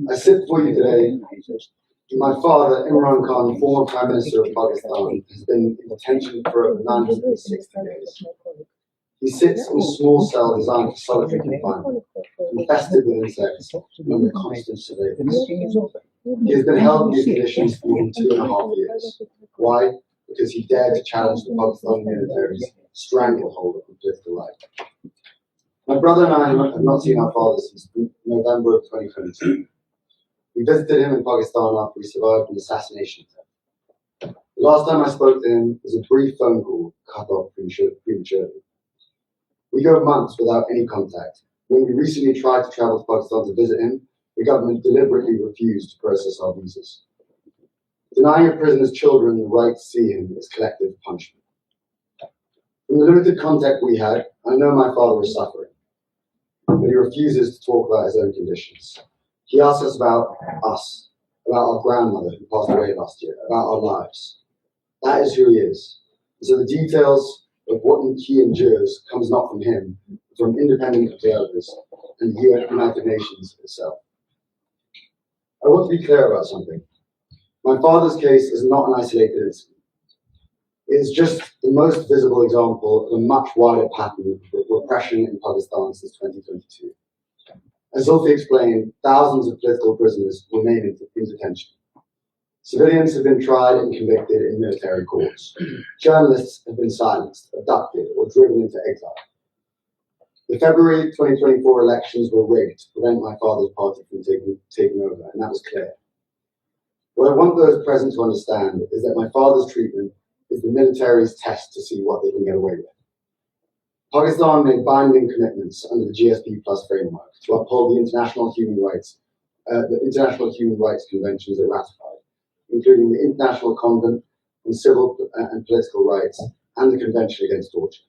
I sit before you today. My father, Imran Khan, former Prime Minister of Pakistan, has been in detention for over 960 days. He sits in a small cell designed for solitary confinement, infested with insects and under constant surveillance. He has been held in these conditions for more than 2.5 years. Why? Because he dared to challenge the Pakistani military's stranglehold of political life. My brother and I have not seen our father since November of 2022. We visited him in Pakistan after he survived an assassination attempt. The last time I spoke to him was a brief phone call cut off prematurely. We go months without any contact. When we recently tried to travel to Pakistan to visit him, the government deliberately refused to process our visas. Denying a prisoner's children the right to see him is collective punishment. From the limited contact we had, I know my father is suffering, but he refuses to talk about his own conditions. He asks us, about our grandmother who passed away last year, about our lives. That is who he is. And so the details of what he endures comes not from him, but from independent observers and the United Nations itself. I want to be clear about something. My father's case is not an isolated incident. It is just the most visible example of a much wider pattern of repression in Pakistan since 2022. As Zulfi explained, thousands of political prisoners remain in detention. Civilians have been tried and convicted in military courts. Journalists have been silenced, abducted, or driven into exile. The February 2024 elections were rigged to prevent my father's party from taking over, and that was clear. What I want those present to understand is that my father's treatment is the military's test to see what they can get away with. Pakistan made binding commitments under the GSP Plus framework to uphold the international human rights conventions it ratified, including the International Convent on Civil and Political Rights and the Convention Against Torture.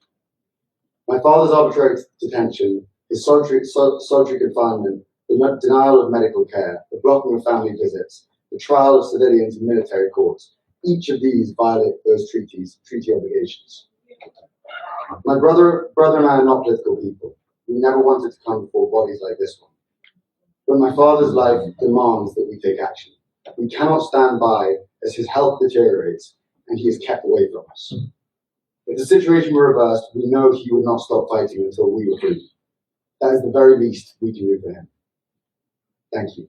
My father's arbitrary detention, his solitary confinement, the denial of medical care, the blocking of family visits, the trial of civilians in military courts, each of these violate those treaty obligations. My brother and I are not political people. We never wanted to come before bodies like this one. But my father's life demands that we take action. We cannot stand by as his health deteriorates and he is kept away from us. If the situation were reversed, we know he would not stop fighting until we were free. That is the very least we can do for him. Thank you.